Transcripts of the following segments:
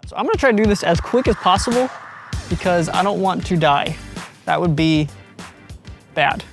So I'm gonna try to do this as quick as possible because I don't want to die. That would be bad.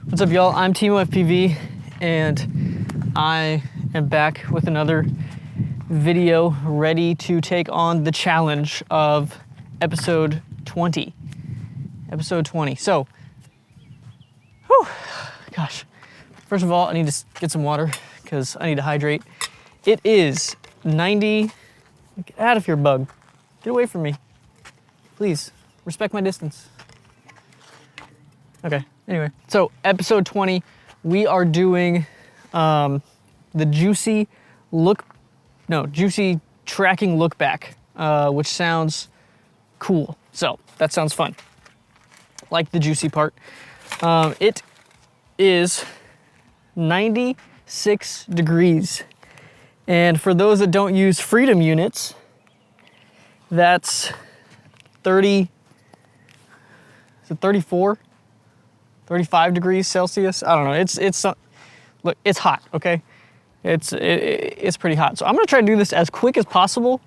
What's up, y'all? I'm Timo FPV, and I am back with another video ready to take on the challenge of episode 20. Episode 20. So, whew, gosh. First of all, I need to get some water because I need to hydrate. It is 90. Get out of here, bug. Get away from me. Please, respect my distance. Okay, anyway. So, episode 20, we are doing the Juicy Tracking Lookback, which sounds cool. So, that sounds fun. Like the juicy part. It is 96 degrees. And for those that don't use freedom units, that's 30, is it 34? 35 degrees Celsius? I don't know. Look, it's hot, okay? It's pretty hot. So I'm gonna try to do this as quick as possible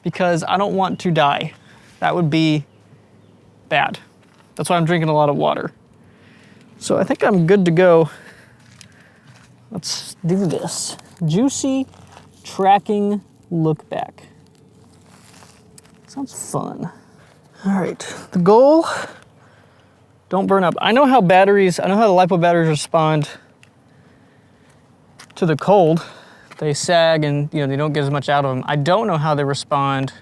because I don't want to die. That would be bad. That's why I'm drinking a lot of water. So I think I'm good to go. Let's do this. Juicy Tracking Lookback. Sounds fun. All right, the goal, don't burn up. I know how the LiPo batteries respond to the cold. They sag and they don't get as much out of them. I don't know how they respond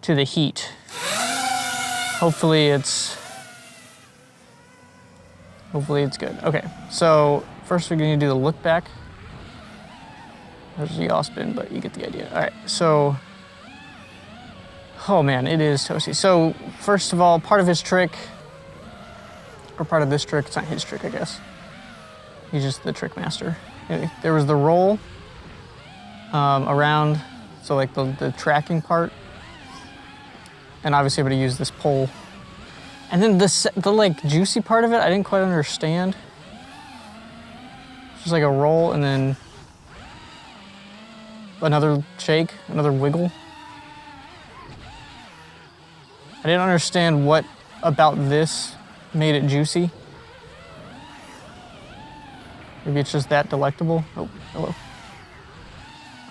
to the heat. Hopefully it's good. Okay, so first we're gonna do the look back. There's a Yaw Spin, but you get the idea. All right, so, oh man, it is toasty. So first of all, part of his trick, or part of this trick, it's not his trick, I guess. He's just the trick master. Anyway, there was the roll around, so like the tracking part. And obviously I'm gonna use this pole. And then the like juicy part of it, I didn't quite understand. It's just like a roll and then another shake, another wiggle. I didn't understand what about this made it juicy. Maybe it's just that delectable. Oh, hello.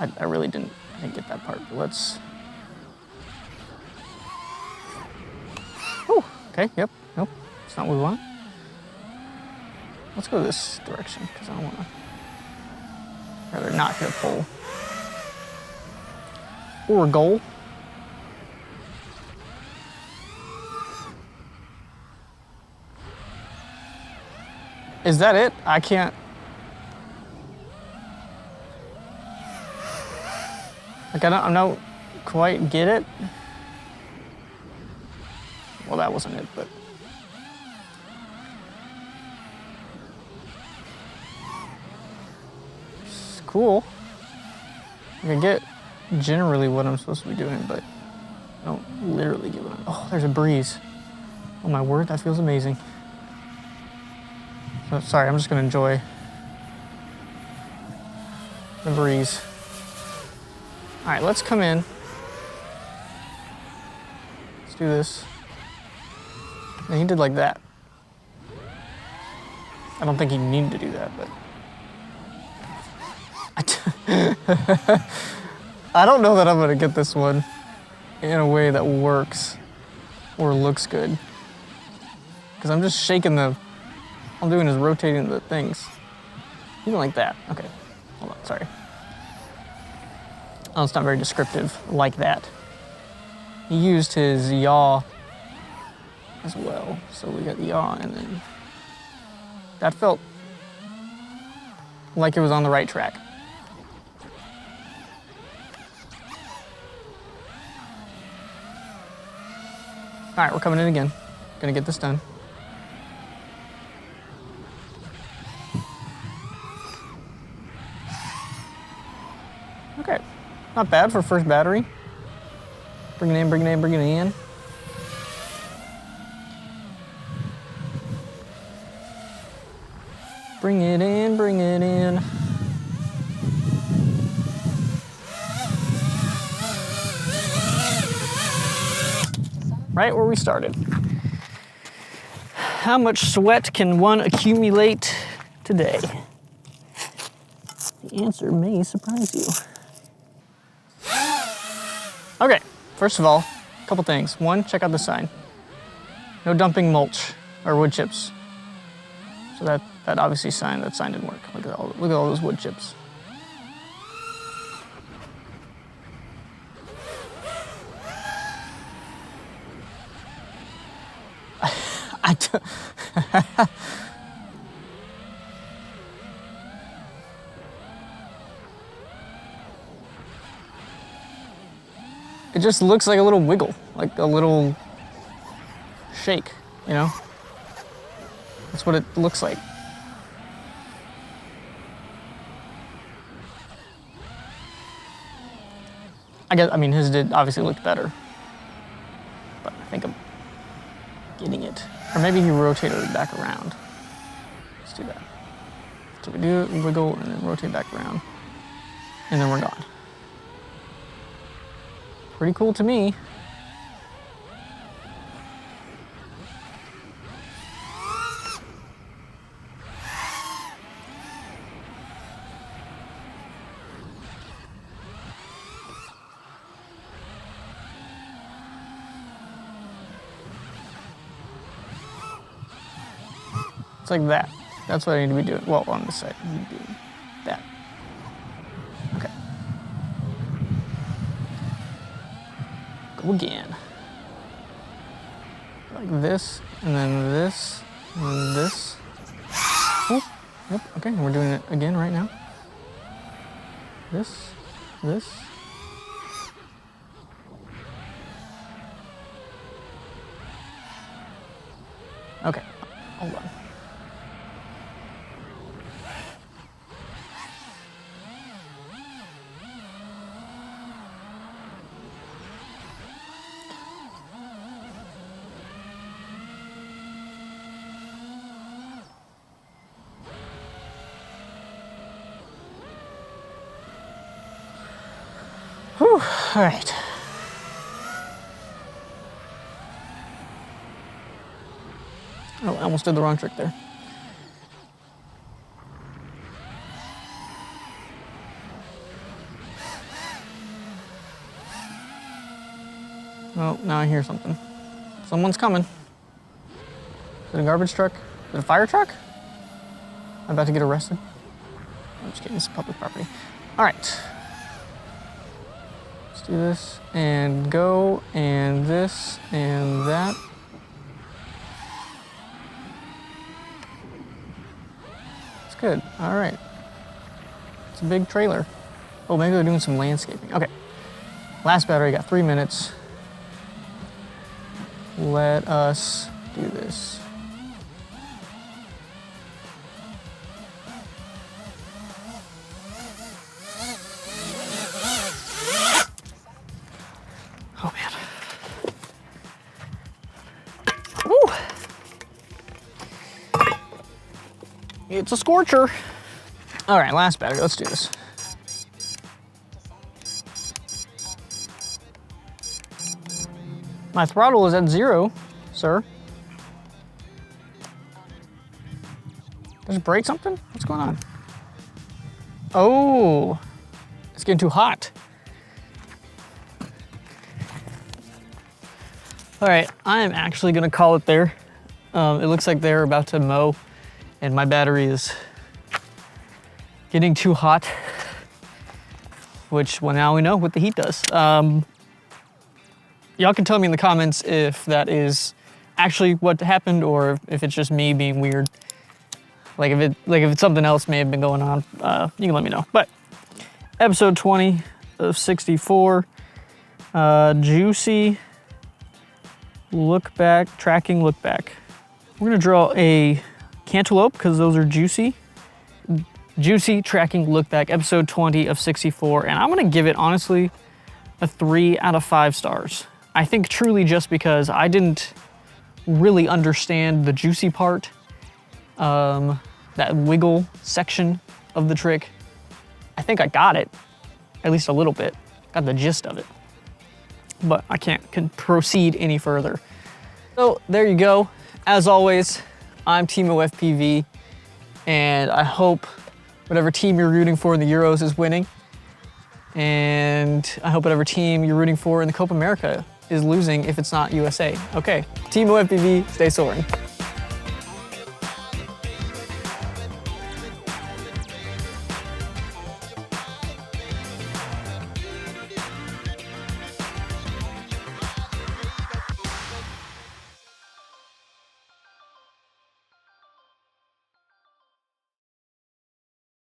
I really didn't get that part, but let's. Oh, okay, yep, nope, it's not what we want. Let's go this direction, because I don't want to, rather not hit a pole. Or a goal. Is that it? I can't. Like I don't quite get it. Well, that wasn't it, but. It's cool. I can get generally what I'm supposed to be doing, but I don't literally get what I'm. Oh, there's a breeze. Oh my word, that feels amazing. So, sorry, I'm just gonna enjoy the breeze. All right, let's come in. Let's do this. And he did like that. I don't think he needed to do that, but. I don't know that I'm gonna get this one in a way that works or looks good. Because I'm just shaking all I'm doing is rotating the things. Even like that. Okay, hold on, sorry. Oh, it's not very descriptive like that. He used his yaw as well. So we got yaw and then that felt like it was on the right track. All right, we're coming in again. Gonna get this done. Okay, not bad for first battery. Bring it in, bring it in, bring it in. Bring it in, bring it in. right where we started. How much sweat can one accumulate today? The answer may surprise you. Okay, first of all, a couple things. One, check out the sign. No dumping mulch or wood chips. So that obviously that sign didn't work. Look at all those wood chips. It just looks like a little wiggle, like a little shake, you know? That's what it looks like. I mean, his did obviously looked better, but I think I'm getting it. Or maybe he rotated it back around. Let's do that. So we do it, we wiggle, and then rotate back around, and then we're gone. Pretty cool to me. It's like that. That's what I need to be doing. Well, on this side, I need to be doing that. Okay. Go again. Like this, and then this, and then this. Oh, yep, okay, and we're doing it again right now. This. Okay, hold on. Whew, all right. Oh, I almost did the wrong trick there. Oh, now I hear something. Someone's coming. Is it a garbage truck? Is it a fire truck? I'm about to get arrested. I'm just kidding, it's public property. All right. Let's do this and go, and this and that. It's good, all right. It's a big trailer. Oh, maybe they're doing some landscaping. Okay, last battery, got 3 minutes. Let us do this. Oh man. Woo! It's a scorcher. All right, last battery, let's do this. My throttle is at 0, sir. Did it break something? What's going on? Oh, it's getting too hot. All right, I am actually gonna call it there. It looks like they're about to mow and my battery is getting too hot, which, well, now we know what the heat does. Y'all can tell me in the comments if that is actually what happened or if it's just me being weird. Like if it's something else may have been going on, you can let me know. But episode 20 of 64, Juicy Tracking Lookback. We're gonna draw a cantaloupe because those are juicy. Juicy Tracking Lookback, episode 20 of 64, and I'm gonna give it honestly a 3 out of 5 stars. I think truly just because I didn't really understand the juicy part, that wiggle section of the trick. I think I got it, at least a little bit, got the gist of it, but I can't proceed any further. So there you go. As always, I'm Teemo FPV, and I hope whatever team you're rooting for in the Euros is winning. And I hope whatever team you're rooting for in the Copa America is losing if it's not USA. Okay, Teemo FPV, stay soaring.